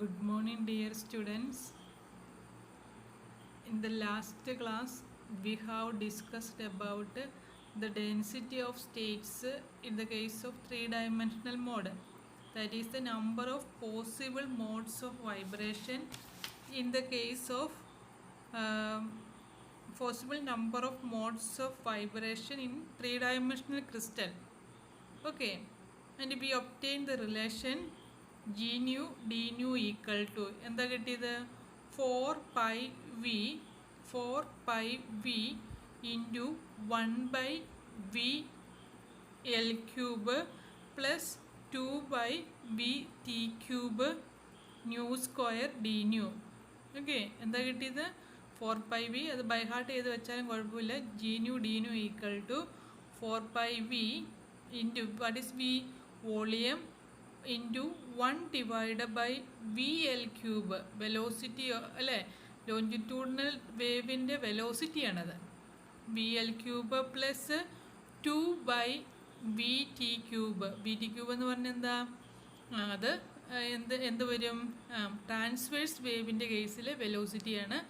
Good morning, dear students. In the last class, we have discussed about the density of states in the case of three-dimensional model. That is the number of possible modes of vibration in the case of possible number of modes of vibration in three-dimensional crystal. Okay, and we obtain the relation G nu d nu equal to എന്താ കിട്ടിയത് 4 pi v into 1 by v L cube plus 2 by v t cube nu square d nu. Okay എന്താ കിട്ടിയത് 4 pi v അത് by heart ചെയ്ത് വെച്ചാലും കുഴപ്പമില്ല. G nu d nu equal to 4 pi v into what is v volume into 1 divided by VL cube velocity അല്ലേ longitudinal വേവിൻ്റെ velocity ആണത് VL cube plus 2 by VT cube. VT cube എന്ന് പറഞ്ഞാൽ എന്താ അത് എന്ത് വരും ട്രാൻസ്വേഴ്സ് വേവിൻ്റെ കേസിൽ വെലോസിറ്റിയാണ്.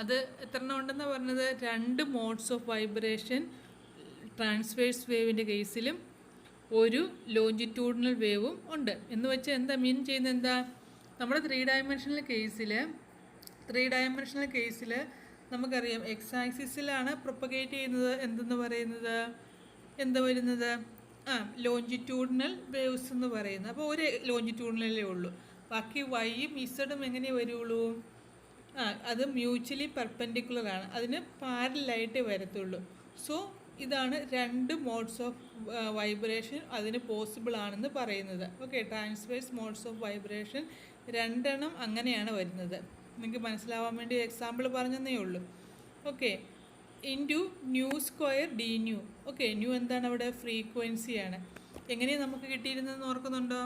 അത് എത്ര എണ്ണം ഉണ്ടെന്ന് പറഞ്ഞത് 2 മോഡ്സ് ഓഫ് വൈബ്രേഷൻ ട്രാൻസ്വേഴ്സ് വേവിൻ്റെ കേസിലും ഒരു ലോഞ്ചിറ്റ്യൂഡിനൽ വേവും ഉണ്ട് എന്ന് വെച്ചാൽ എന്താ മീൻ ചെയ്യുന്നത് എന്താ നമ്മുടെ ത്രീ ഡയമെൻഷണൽ കേസിൽ നമുക്കറിയാം എക്സ് ആക്സിസിലാണ് പ്രൊപ്പഗേറ്റ് ചെയ്യുന്നത് എന്തെന്ന് പറയുന്നത് എന്താ വരുന്നത് ലോഞ്ചിറ്റ്യൂഡിനൽ വേവ്സ് എന്ന് പറയുന്നത്. അപ്പോൾ ഒരു ലോഞ്ചിറ്റ്യൂഡിനലേ ഉള്ളൂ. ബാക്കി വൈയും ഇസഡും എങ്ങനെ വരുള്ളൂ അത് മ്യൂച്വലി പെർപെൻഡിക്കുലറാണ്, അതിന് പാരലായിട്ടേ വരത്തുള്ളൂ. സോ ഇതാണ് 2 മോഡ്സ് ഓഫ് വൈബ്രേഷൻ അതിന് പോസിബിൾ ആണെന്ന് പറയുന്നത്. Okay, transverse modes of vibration 2 അങ്ങനെയാണ് വരുന്നത്. നിങ്ങൾക്ക് മനസ്സിലാവാൻ വേണ്ടി എക്സാമ്പിൾ പറഞ്ഞതേ ഉള്ളൂ. Okay, into new square D nu. Okay, new എന്താണ് അവിടെ ഫ്രീക്വൻസിയാണ്. എങ്ങനെയാണ് നമുക്ക് കിട്ടിയിരുന്നതെന്ന് ഓർക്കുന്നുണ്ടോ?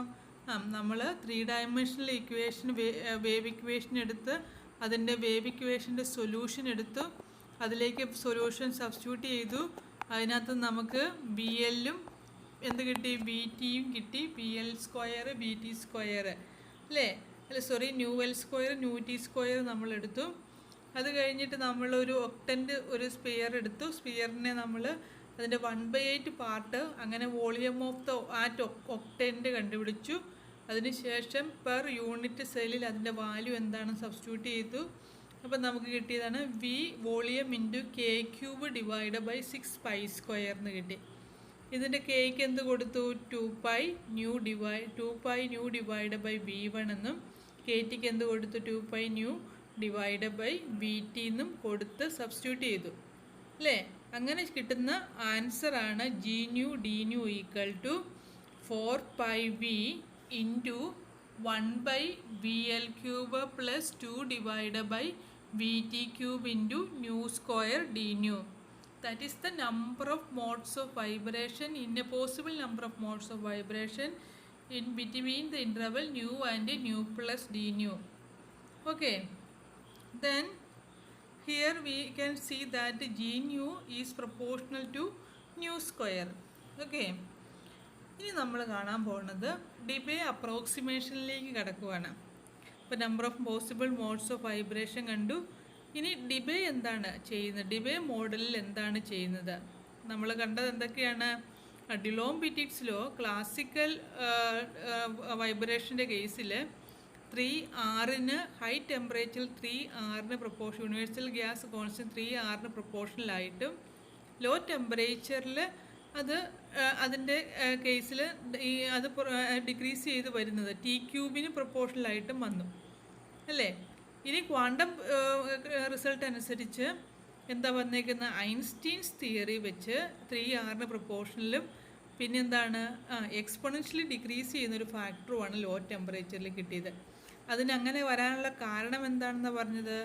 നമ്മൾ 3 ഡയമെൻഷണൽ ഇക്വേഷൻ വേവ് ഇക്വേഷൻ എടുത്ത് അതിൻ്റെ വേവ് ഇക്വേഷൻ്റെ സൊല്യൂഷൻ എടുത്തു, അതിലേക്ക് സൊല്യൂഷൻ സബ്സ്റ്റിറ്റ്യൂട്ട് ചെയ്തു. അതിനകത്ത് നമുക്ക് ബി എല്ലും എന്ത് കിട്ടി ബി ടിയും കിട്ടി, B L square B T square അല്ലേ nu L square nu T square നമ്മളെടുത്തു. അത് കഴിഞ്ഞിട്ട് നമ്മളൊരു ഒക്ടൻ്റ് ഒരു സ്പിയർ എടുത്തു. സ്പിയറിനെ നമ്മൾ അതിൻ്റെ 1/8 പാർട്ട് അങ്ങനെ volume of the at octant കണ്ടുപിടിച്ചു. അതിനുശേഷം പെർ യൂണിറ്റ് സെല്ലിൽ അതിൻ്റെ വാല്യൂ എന്താണെന്ന് സബ്സ്റ്റിറ്റ്യൂട്ട് ചെയ്തു. അപ്പം നമുക്ക് കിട്ടിയതാണ് V volume into K cube divide by 6 pi square എന്ന് കിട്ടി. ഇതിൻ്റെ കെയ്ക്ക് എന്ത് കൊടുത്തു 2 pi nu divide by V1 എന്നും കെ ടിക്ക് എന്ത് കൊടുത്തു 2 pi nu divide by VT എന്നും കൊടുത്ത് സബ്സ്റ്റിറ്റ്യൂട്ട് ചെയ്തു അല്ലേ. അങ്ങനെ കിട്ടുന്ന ആൻസറാണ് G nu D nu equal to 4 pi V into 1 by VL cube plus 2 divided by VT cube into nu square d nu. That is the number of modes of vibration in a possible number of modes of vibration in between the interval nu and nu plus d nu. Okay, then here we can see that G nu is proportional to nu square. Okay, ഇനി നമ്മൾ കാണാൻ പോകുന്നത് ഡിബേ അപ്രോക്സിമേഷനിലേക്ക് കിടക്കുകയാണ്. ഇപ്പോൾ number of possible modes of vibration കണ്ടു. ഇനി ഡിബേ എന്താണ് ചെയ്യുന്നത്, ഡിബേ മോഡലിൽ എന്താണ് ചെയ്യുന്നത് നമ്മൾ കണ്ടത് എന്തൊക്കെയാണ്. ഡിലോം പിറ്റിറ്റ്സിലോ ക്ലാസിക്കൽ വൈബ്രേഷൻ്റെ കേസിൽ 3R ഹൈ ടെമ്പറേച്ചറിൽ 3R proportion universal gas constant 3R പ്രൊപ്പോർഷണലായിട്ടും ലോ ടെമ്പറേച്ചറിൽ അത് അതിൻ്റെ കേസിൽ അത് ഡിക്രീസ് ചെയ്ത് വരുന്നത് ടി ക്യൂബിന് പ്രൊപ്പോർഷണലായിട്ടും വന്നു അല്ലേ. ഇനി ക്വാണ്ടം റിസൾട്ട് അനുസരിച്ച് എന്താ വന്നേക്കുന്ന ഐൻസ്റ്റീൻസ് തിയറി വെച്ച് 3R പ്രൊപ്പോർഷനിലും പിന്നെന്താണ് എക്സ്പൊണൻഷ്യലി ഡിക്രീസ് ചെയ്യുന്നൊരു ഫാക്ടറുമാണ് ലോ ടെമ്പറേച്ചറിൽ കിട്ടിയത്. അതിനങ്ങനെ വരാനുള്ള കാരണം എന്താണെന്ന് പറഞ്ഞത്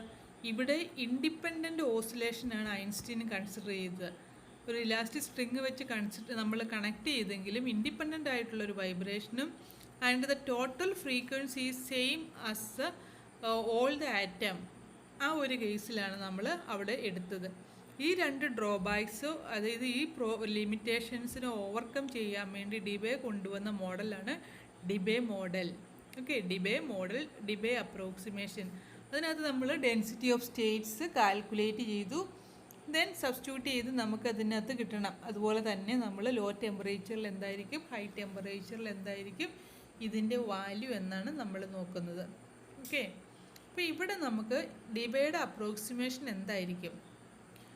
ഇവിടെ ഇൻഡിപെൻഡൻറ്റ് ഓസിലേഷനാണ് ഐൻസ്റ്റീൻ കൺസിഡർ ചെയ്തത്. ഒരു ഇലാസ്റ്റിക് സ്ട്രിങ് വെച്ച് നമ്മൾ കണക്ട് ചെയ്തെങ്കിലും ഇൻഡിപെൻഡൻ്റ് ആയിട്ടുള്ളൊരു വൈബ്രേഷനും and the total frequency is same as all the atom. ആ ഒരു കേസിലാണ് നമ്മൾ അവിടെ എടുത്തത്. ഈ 2 ഡ്രോബാക്സ് അതായത് ഈ ലിമിറ്റേഷൻസിനെ ഓവർകം ചെയ്യാൻ വേണ്ടി ഡിബേ കൊണ്ടുവന്ന മോഡലാണ് Debye model. Okay, Debye model, Debye approximation. അതിനകത്ത് നമ്മൾ ഡെൻസിറ്റി ഓഫ് സ്റ്റേറ്റ്സ് കാൽക്കുലേറ്റ് ചെയ്തു, ദെൻ സബ്സ്റ്റിറ്റ്യൂട്ട് ചെയ്ത് നമുക്കതിനകത്ത് കിട്ടണം. അതുപോലെ തന്നെ നമ്മൾ ലോ ടെമ്പറേച്ചറിൽ എന്തായിരിക്കും, ഹൈ ടെമ്പറേച്ചറിൽ എന്തായിരിക്കും ഇതിൻ്റെ വാല്യൂ എന്നാണ് നമ്മൾ നോക്കുന്നത്. ഓക്കെ, അപ്പോൾ ഇവിടെ നമുക്ക് ഡിബേയുടെ അപ്രോക്സിമേഷൻ എന്തായിരിക്കും.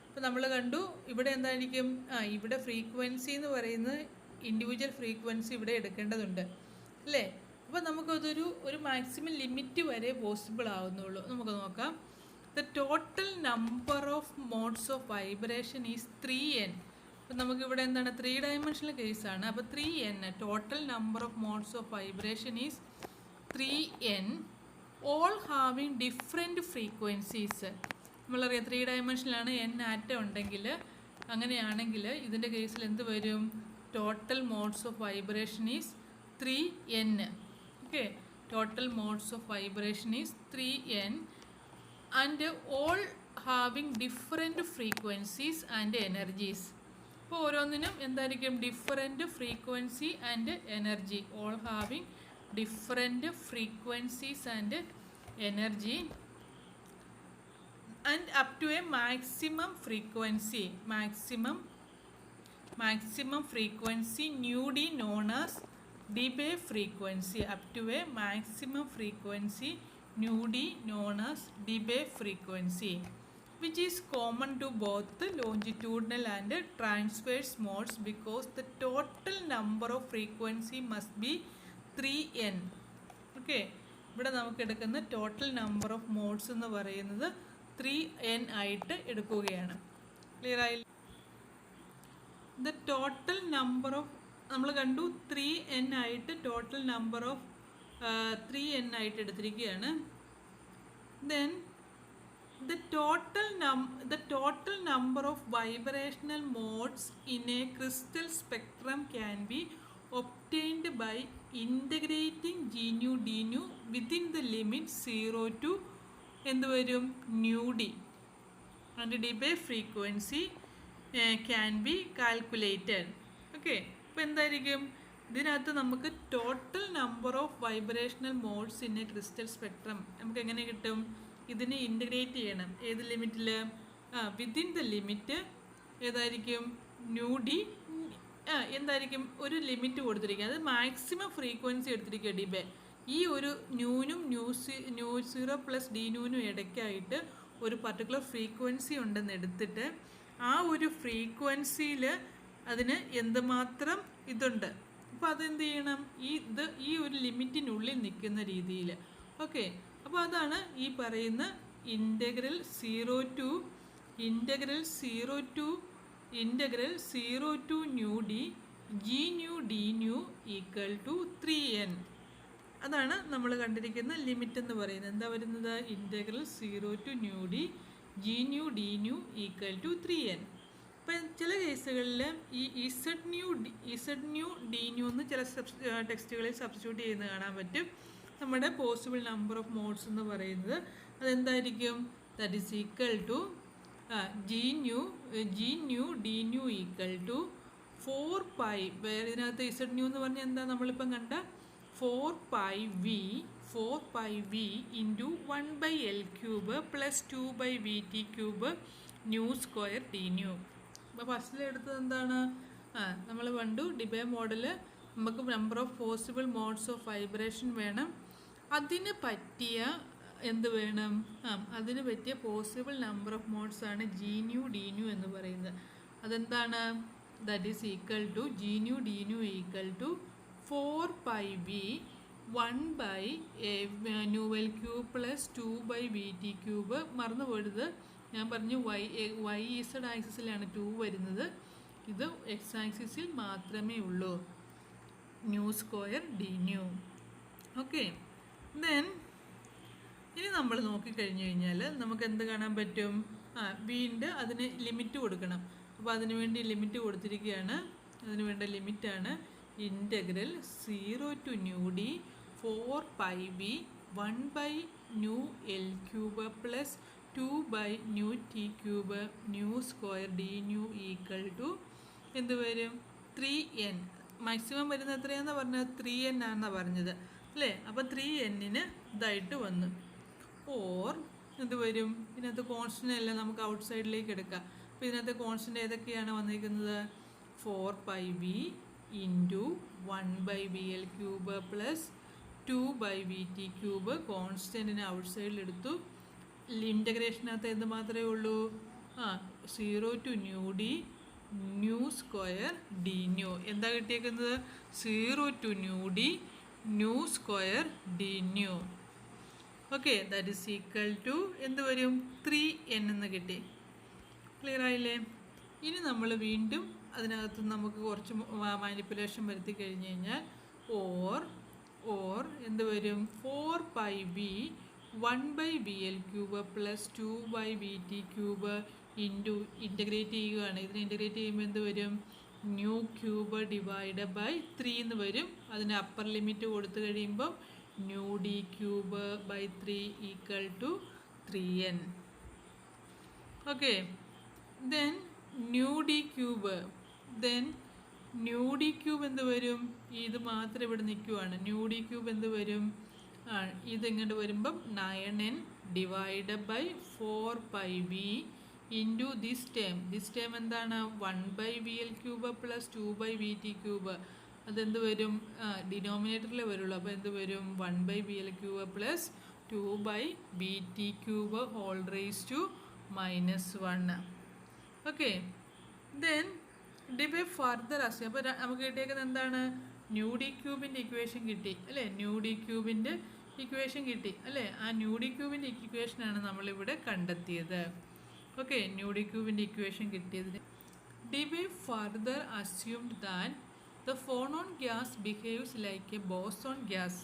അപ്പോൾ നമ്മൾ കണ്ടു ഇവിടെ എന്തായിരിക്കും, ഇവിടെ ഫ്രീക്വൻസി എന്ന് പറയുന്നത് ഇൻഡിവിജ്വൽ ഫ്രീക്വൻസി ഇവിടെ എടുക്കേണ്ടതുണ്ട് അല്ലേ. അപ്പോൾ നമുക്കതൊരു മാക്സിമം ലിമിറ്റ് വരെ പോസിബിൾ ആവുന്നുള്ളൂ. നമുക്ക് നോക്കാം. The total number of modes of vibration is 3n. അപ്പം നമുക്കിവിടെ എന്താണ്, 3 ഡയമെൻഷണൽ കേസാണ്. അപ്പോൾ 3n, total number of modes of vibration is 3n, all having different frequencies. നമ്മളറിയാം 3 ഡയമെൻഷനിലാണ് n ആറ്റം ഉണ്ടെങ്കിൽ, അങ്ങനെയാണെങ്കിൽ ഇതിൻ്റെ കേസിൽ എന്ത് വരും, total modes of vibration is 3n. Okay, total modes of vibration is 3n and all having different frequencies and energies. അപ്പോൾ ഓരോന്നിനും എന്തായിരിക്കും, different frequency and energy, all having different frequencies and energy and up to a maximum frequency nu d known as Debye frequency, up to a maximum frequency nu d known as Debye frequency, which is common to both the longitudinal and transverse modes because the total number of frequency must be 3n. okay, ഇവിടെ നമുക്ക് എടുക്കുന്ന total number of modes എന്ന് പറയുന്നത് 3n ആയിട്ട് എടുക്കുകയാണ്. Clear ആയി? The total number of, നമ്മൾ കണ്ടു 3n ആയിട്ട് ടോട്ടൽ നമ്പർ ഓഫ് 3n ആയിട്ട് എടുത്തിരിക്കുകയാണ്. Then the total number of vibrational modes in a crystal spectrum can be obtained by integrating g nu d nu within the limit 0 to എന്ത് വരും, nu d, and Debye frequency can be calculated. Okay, അപ്പോൾ എന്തായിരിക്കും ഇതിനകത്ത് നമുക്ക് total number of vibrational modes in A crystal spectrum നമുക്ക് എങ്ങനെ കിട്ടും, ഇതിനെ ഇൻ്റഗ്രേറ്റ് ചെയ്യണം. ഏത് ലിമിറ്റിൽ, വിത്തിൻ ദ ലിമിറ്റ് ഏതായിരിക്കും, ന്യൂ ഡി, എന്തായിരിക്കും ഒരു ലിമിറ്റ് കൊടുത്തിരിക്കുക, അത് മാക്സിമം ഫ്രീക്വൻസി എടുത്തിരിക്കുക ഡിബേ. ഈ ഒരു ന്യൂനും ന്യൂ 0 പ്ലസ് ഡി ന്യൂനും ഇടയ്ക്കായിട്ട് ഒരു പർട്ടിക്കുലർ ഫ്രീക്വൻസി ഉണ്ടെന്ന് എടുത്തിട്ട് ആ ഒരു ഫ്രീക്വൻസിയിൽ അതിന് എന്തുമാത്രം ഇതുണ്ട്, അപ്പോൾ അതെന്ത് ചെയ്യണം, ഈ ഒരു ലിമിറ്റിനുള്ളിൽ നിൽക്കുന്ന രീതിയിൽ. ഓക്കെ, അപ്പോൾ അതാണ് ഈ പറയുന്ന integral 0 to nu D G nu D nu equal to 3n. അതാണ് നമ്മൾ കണ്ടിരിക്കുന്ന ലിമിറ്റ് എന്ന് പറയുന്നത്. എന്താ വരുന്നത്, integral 0 to nu D G nu D nu equal to 3n. അപ്പം ചില കേസുകളിൽ ഈ ഇസഡ് ന്യൂ ഡി ന്യൂ എന്ന് ചില ടെക്സ്റ്റുകളിൽ സബ്സ്റ്റിറ്റ്യൂട്ട് ചെയ്യുന്നത് കാണാൻ പറ്റും. നമ്മുടെ പോസിബിൾ നമ്പർ ഓഫ് മോഡ്സ് എന്ന് പറയുന്നത് അതെന്തായിരിക്കും, that is equal to G nu D nu equal to 4π. ഇതിനകത്ത് ഇസഡ് ന്യൂ എന്ന് പറഞ്ഞാൽ എന്താ, നമ്മളിപ്പം കണ്ട 4πv into 1/L³ plus 2/VT³ nu square T nu. അപ്പോൾ ഫസ്റ്റിലെടുത്തത് എന്താണ്, നമ്മൾ കണ്ടു ഡിബേ മോഡൽ നമുക്ക് number of possible modes of vibration വേണം, അതിന് പറ്റിയ എന്ത് വേണം, അതിന് പറ്റിയ പോസിബിൾ നമ്പർ ഓഫ് മോഡ്സ് ആണ് ജി ന്യൂ ഡി ന്യൂ എന്ന് പറയുന്നത്. അതെന്താണ്, that is equal to G nu D nu equal to 4πv 1/L³ plus 2/VT³. മറന്നു പോയത്, ഞാൻ പറഞ്ഞു y z ആക്സിസിലാണ് 2 വരുന്നത്, ഇത് എക്സ് ആക്സിസിൽ മാത്രമേ ഉള്ളൂ, new square D nu. Okay, then ഇനി നമ്മൾ നോക്കിക്കഴിഞ്ഞു കഴിഞ്ഞാൽ നമുക്ക് എന്ത് കാണാൻ പറ്റും, വീണ്ടും അതിന് ലിമിറ്റ് കൊടുക്കണം. അപ്പോൾ അതിന് വേണ്ടി ലിമിറ്റ് കൊടുത്തിരിക്കുകയാണ്. അതിന് വേണ്ട ലിമിറ്റാണ് integral 0 to nu D 4πv 1/L³ plus 2/T³ nu square D nu equal to എന്ത് വരും, 3n. മാക്സിമം വരുന്നത് എത്രയാണെന്ന് പറഞ്ഞത്, 3n ആണെന്നാണ് പറഞ്ഞത്. അല്ലേ? അപ്പോൾ 3n ഇതായിട്ട് വന്നു. ഓർ എന്ത് വരും? ഇതിനകത്ത് കോൺസ്റ്റൻ്റ് എല്ലാം നമുക്ക് ഔട്ട് സൈഡിലേക്ക് എടുക്കാം. അപ്പോൾ ഇതിനകത്ത് കോൺസ്റ്റൻ്റ് ഏതൊക്കെയാണ് വന്നിരിക്കുന്നത്? 4πv into 1/vl³ plus 2/vt³ കോൺസ്റ്റൻറ്റിനെ ഔട്ട് സൈഡിലെടുത്തു. ഇൻ്റഗ്രേഷനകത്ത് എന്ത് മാത്രമേ ഉള്ളൂ? 0 to nu D nu square D nu. എന്താ കിട്ടിയേക്കുന്നത്? 0 to nu D nu square D nu. Okay, that is equal to എന്ത് വരും? 3n എന്ന് കിട്ടി. ക്ലിയർ ആയില്ലേ? ഇനി നമ്മൾ വീണ്ടും അതിനകത്ത് നമുക്ക് കുറച്ച് മാനിപ്പുലേഷൻ വരുത്തി കഴിഞ്ഞ് കഴിഞ്ഞാൽ ഓർ എന്ത് വരും? 4πv 1/vl³ plus 2/vt³ into integrate ചെയ്യുകയാണ്. ഇതിനെ ഇൻ്റഗ്രേറ്റ് ചെയ്യുമ്പോൾ എന്ത് വരും? ന്യൂ ക്യൂബ് ഡിവൈഡ് ബൈ 3 എന്ന് വരും. അതിന് അപ്പർ ലിമിറ്റ് കൊടുത്തു കഴിയുമ്പോൾ nu d³/3 equal to 3n. Okay, then nu d³ എന്ത് വരും? ഇത് മാത്രം ഇവിടെ നിൽക്കുവാണ്. ന്യൂ d³ എന്ത് വരും? ഇതിങ്ങോട്ട് വരുമ്പം 9n divide by 4πv into this term എന്താണ്? 1/vl³ plus 2/vt³. അതെന്ത് വരും? ഡിനോമിനേറ്ററിലേ വരുള്ളൂ. അപ്പോൾ എന്ത് വരും? 1/vl³ plus 2/vt³ whole raise to -1. Okay, then divide further as. അപ്പോൾ നമുക്ക് കിട്ടിയേക്കുന്നത് എന്താണ്? ന്യൂ d³ ഇക്വേഷൻ കിട്ടി അല്ലേ? ന്യൂ d³ ഇക്വേഷൻ കിട്ടി അല്ലേ? ആ ന്യൂ d³ ഇക്വേഷനാണ് നമ്മളിവിടെ കണ്ടെത്തിയത്. ഓക്കെ, ന്യൂ d³ ഇക്വേഷൻ കിട്ടിയതിന് divide further assumed that the phonon gas behaves like a boson gas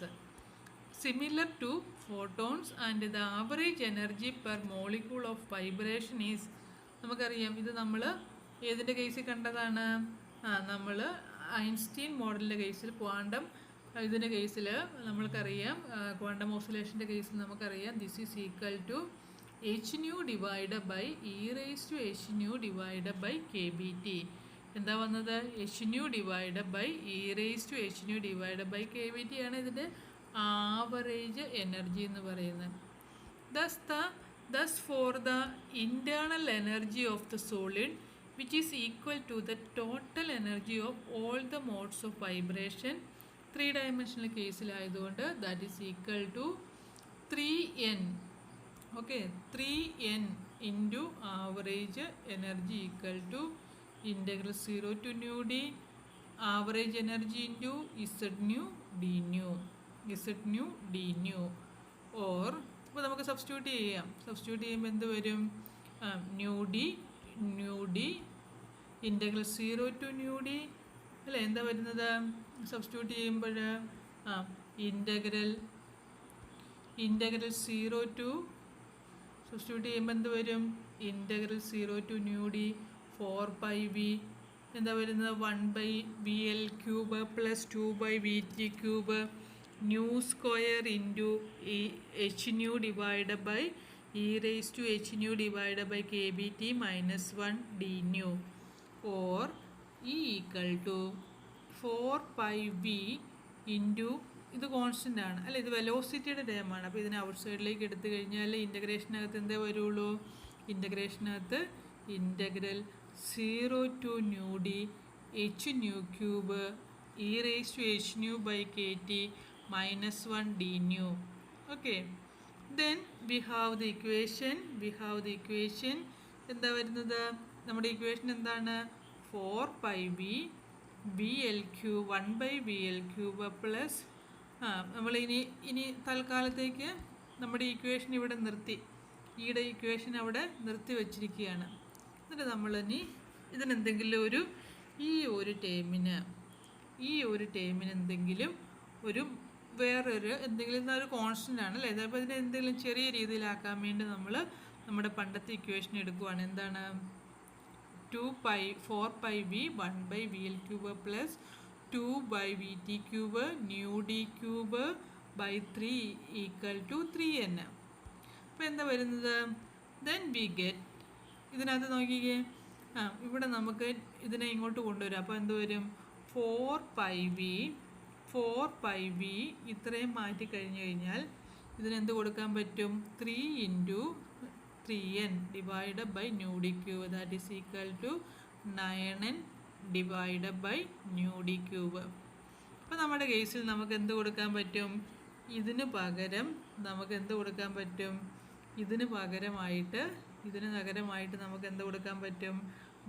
similar to photons and the average energy per molecule of vibration is. നമുക്കറിയാം, ഇത് നമ്മൾ ഏതിൻ്റെ കേസിൽ കണ്ടതാണ്? നമ്മൾ ഐൻസ്റ്റീൻ മോഡലിൻ്റെ കേസിൽ, ക്വാണ്ടം ഇതിൻ്റെ കേസിൽ നമ്മൾക്കറിയാം, ക്വാണ്ടം ഓസിലേഷൻ്റെ കേസിൽ നമുക്കറിയാം this is equal to hν divide by e⁻hν divide by kBT. എന്താ വന്നത്? hν divide by e⁻hν divide by kBT ആണ് ഇതിൻ്റെ ആവറേജ് എനർജി എന്ന് പറയുന്നത്. Thus for the internal energy of the solid which is equal to the total energy of all the modes of vibration 3-dimensional കേസിലായതുകൊണ്ട് that is equal to 3n. okay, 3n into average energy equal to integral 0 to nu d average energy into z nu d nu or അപ്പോൾ നമുക്ക് substitute ചെയ്യാം. Substitute ചെയ്യുമ്പോൾ എന്ത് വരും? Nu D integral 0 to nu D അല്ലേ? എന്താ വരുന്നത്? Substitute ചെയ്യുമ്പോൾ ഇൻ്റഗ്രൽ 0 ടു സബ്സ്റ്റിറ്റ്യൂട്ട് ചെയ്യുമ്പോൾ എന്ത് വരും? Integral 0 to nu D 4πv എന്താ വരുന്നത്? 1/vl³ plus 2/vt³ nu square into hν divide by e⁻hν divide by kBT -1 d nu or E equal to 4πv into ഇത് കോൺസ്റ്റൻ്റ് ആണ് അല്ല, ഇത് വെലോസിറ്റിയുടെ ടേമാണ്. അപ്പോൾ ഇതിനെ ഔട്ട് സൈഡിലേക്ക് എടുത്തു കഴിഞ്ഞാൽ ഇൻ്റഗ്രേഷനകത്ത് എന്തേ വരുള്ളൂ? ഇൻ്റഗ്രേഷനകത്ത് integral 0 to nu D hν³ e⁻hν by kT -1 d nu. okay, then we have the equation എന്താ വരുന്നത്? നമ്മുടെ ഇക്വേഷൻ എന്താണ്? 4πv vl³ 1/vl³ പ്ലസ് നമ്മൾ ഇനി തൽക്കാലത്തേക്ക് നമ്മുടെ ഇക്വേഷൻ ഇവിടെ നിർത്തി, ഈയുടെ ഇക്വേഷൻ അവിടെ നിർത്തി വച്ചിരിക്കുകയാണ്. എന്നിട്ട് നമ്മളിനി ഇതിനെന്തെങ്കിലും ഈ ഒരു ടേമിന് എന്തെങ്കിലും വേറൊരു എന്തെങ്കിലും ഒരു കോൺസ്റ്റൻ്റ് ആണ് അല്ലേ? അപ്പോൾ ഇതിനെ എന്തെങ്കിലും ചെറിയ രീതിയിലാക്കാൻ വേണ്ടി നമ്മൾ നമ്മുടെ പണ്ടത്തെ ഇക്വേഷൻ എടുക്കുവാണ്. എന്താണ്? 4πv 1/vl³ plus 2/vt³ new d³/3 equal to 3n. അപ്പോൾ എന്താ വരുന്നത്? ദെൻ വി ഗെറ്റ്, ഇതിനകത്ത് നോക്കിക്കേ, ഇവിടെ നമുക്ക് ഇതിനെ ഇങ്ങോട്ട് കൊണ്ടുവരാം. അപ്പോൾ എന്ത് വരും? 4πv 4πv ഇത്രയും മാറ്റി കഴിഞ്ഞ് കഴിഞ്ഞാൽ ഇതിനെന്ത് കൊടുക്കാൻ പറ്റും? 3 × 3n divided by nu D cube that is equal to 9n divided by nu D cube. അപ്പോൾ നമ്മുടെ കേസിൽ നമുക്ക് എന്ത് കൊടുക്കാൻ പറ്റും? ഇതിന് പകരം നമുക്ക് എന്ത് കൊടുക്കാൻ പറ്റും? ഇതിന് പകരമായിട്ട് നമുക്ക് എന്ത് കൊടുക്കാൻ പറ്റും?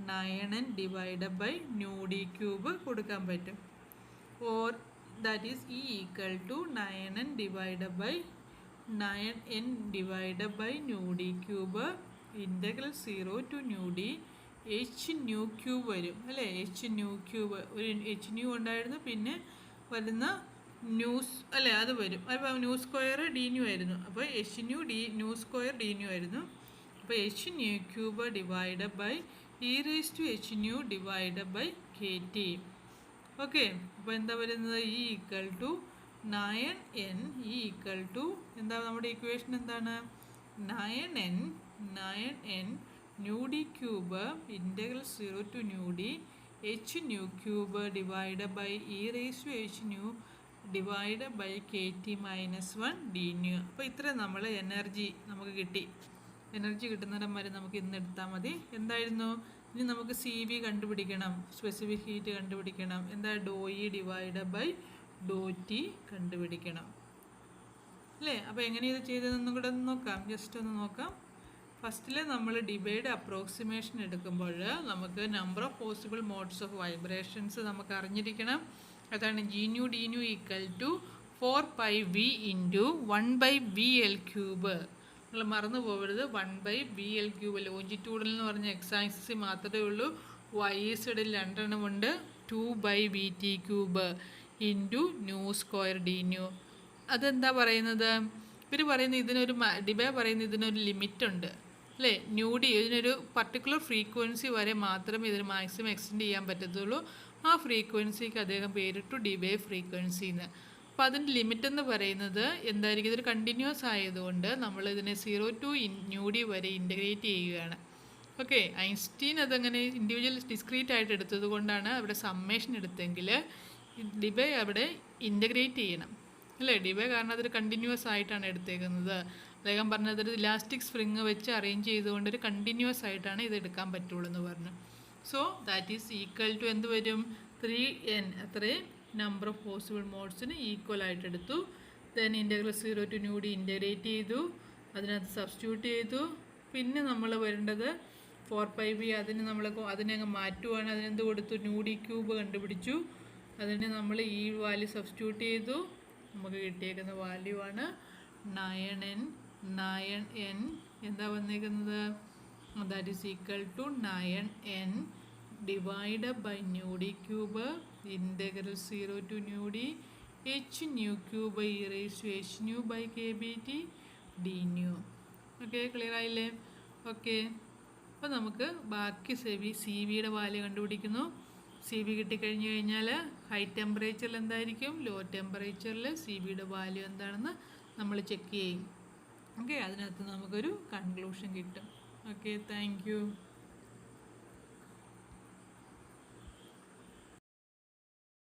9n divided by nu D cube കൊടുക്കാൻ പറ്റും. Or that is E equal to 9n divided by 9n divided by nu D cube integral 0 to nu D h nu cube വരും അല്ലേ? h ന്യൂ ക്യൂബ് ഒരു h nu ഉണ്ടായിരുന്നു, പിന്നെ വരുന്ന news അല്ലേ അത് വരും. അപ്പോൾ ന്യൂ സ്ക്വയർ ഡി ന്യൂ ആയിരുന്നു, അപ്പോൾ h nu nu square D nu ആയിരുന്നു. അപ്പോൾ h nu cube divided by e raise to h nu divided by kt. Okay, അപ്പോൾ എന്താ വരുന്നത്? E equal to 9n E equal to എന്താ നമ്മുടെ equation എന്താണ്? 9n nu D cube integral 0 to nu D h nu cube divided by e raise to h nu divided by kt minus 1 D nu. അപ്പോൾ ഇത്ര നമ്മൾ energy നമുക്ക് കിട്ടി. Energy കിട്ടുന്നിടം വരെ നമുക്ക് ഇന്ന് എടുത്താൽ മതി. എന്തായിരുന്നു? ഇനി നമുക്ക് സി വി കണ്ടുപിടിക്കണം, സ്പെസിഫിക് ഹീറ്റ് കണ്ടുപിടിക്കണം. എന്താ? ഡോ ഇ ഡിവൈഡഡ് ബൈ ഡോ ടി കണ്ടുപിടിക്കണം അല്ലേ? അപ്പോൾ എങ്ങനെ ഇത് ചെയ്തതെന്നും കൂടെ ഒന്ന് നോക്കാം, ജസ്റ്റ് ഒന്ന് നോക്കാം. ഫസ്റ്റിൽ നമ്മൾ ഡിബയുടെ അപ്രോക്സിമേഷൻ എടുക്കുമ്പോൾ നമുക്ക് number of possible modes of vibrations നമുക്ക് അറിഞ്ഞിരിക്കണം. അതാണ് G nu D nu equal to 4πv into 1/vl cube. നിങ്ങൾ മറന്നു പോകരുത്, 1/vl ക്യൂബ്. ലോഞ്ചിറ്റ്യൂഡിൽ എന്ന് പറഞ്ഞ എക്സ് ആക്സിസിൽ മാത്രമേ ഉള്ളൂ, വൈ സൈഡിൽ 2 എണ്ണമുണ്ട്. 2/vt cube into new square D new. അതെന്താ പറയുന്നത്? ഇവർ പറയുന്നത് ഇതിനൊരു ഡിബേ പറയുന്നത് ഇതിനൊരു ലിമിറ്റ് ഉണ്ട് അല്ലേ? ന്യൂ ഡി ഇതിനൊരു പർട്ടിക്കുലർ ഫ്രീക്വൻസി വരെ മാത്രമേ ഇതിന് മാക്സിമം എക്സ്റ്റെൻഡ് ചെയ്യാൻ പറ്റത്തുള്ളൂ. ആ ഫ്രീക്വൻസിക്ക് അദ്ദേഹം പേരിട്ടു ഡിബേ ഫ്രീക്വൻസി എന്ന്. അപ്പോൾ അതിൻ്റെ ലിമിറ്റ് എന്ന് പറയുന്നത് എന്തായിരിക്കും? ഇതൊരു കണ്ടിന്യൂസ് ആയതുകൊണ്ട് നമ്മൾ ഇതിനെ 0 ടു ന്യൂ ഡി വരെ ഇൻ്റഗ്രേറ്റ് ചെയ്യുകയാണ്. ഓക്കെ, ഐൻസ്റ്റീൻ അതങ്ങനെ ഇൻഡിവിജ്വൽ ഡിസ്ക്രീറ്റ് ആയിട്ട് എടുത്തത് കൊണ്ടാണ് അവിടെ സമ്മേഷൻ എടുത്തെങ്കിൽ ഡിബേ അവിടെ ഇൻ്റഗ്രേറ്റ് ചെയ്യണം അല്ലേ? ഡിബേ കാരണം അതൊരു കണ്ടിന്യൂസ് ആയിട്ടാണ് എടുത്തേക്കുന്നത്. അദ്ദേഹം പറഞ്ഞത് ഒരു ഇലാസ്റ്റിക് സ്പ്രിങ് വെച്ച് അറേഞ്ച് ചെയ്തുകൊണ്ട് ഒരു കണ്ടിന്യൂസ് ആയിട്ടാണ് ഇത് എടുക്കാൻ പറ്റുള്ളൂ എന്ന് പറഞ്ഞു. So that is equal to എന്ത് വരും? 3n അത്രയും നമ്പർ ഓഫ് പോസിബിൾ മോഡ്സിന് ഈക്വൽ ആയിട്ട് എടുത്തു. Then integral 0 to nu D integrate ചെയ്തു, അതിനകത്ത് സബ്സ്റ്റിറ്റ്യൂട്ട് ചെയ്തു. പിന്നെ നമ്മൾ വരേണ്ടത് 4πv, അതിനെ അങ്ങ് മാറ്റുവാണ്. അതിനെന്ത് കൊടുത്തു? ന്യൂ ഡി ക്യൂബ് കണ്ടുപിടിച്ചു. അതിന് നമ്മൾ ഈ വാല്യൂ സബ്സ്റ്റിറ്റ്യൂട്ട് ചെയ്തു. നമുക്ക് കിട്ടിയേക്കുന്ന വാല്യൂ ആണ് 9n. എന്താ വന്നേക്കുന്നത്? That is equal to 9n divided by nu D cube integral 0 to nu D h nu cube e raise to h nu by kbt D nu. Okay, clear ആയില്ലേ? Okay, അപ്പോൾ നമുക്ക് ബാക്കി C വിയുടെ value കണ്ടുപിടിക്കുന്നു. C B കിട്ടിക്കഴിഞ്ഞ് കഴിഞ്ഞാൽ high ടെമ്പറേച്ചറിൽ എന്തായിരിക്കും? Law ടെമ്പറേച്ചറിൽ സി ബിയുടെ വാല്യൂ എന്താണെന്ന് നമ്മൾ ചെക്ക് ചെയ്യും. ഓക്കെ, അതിനകത്ത് നമുക്കൊരു കൺക്ലൂഷൻ കിട്ടും. Okay, thank you.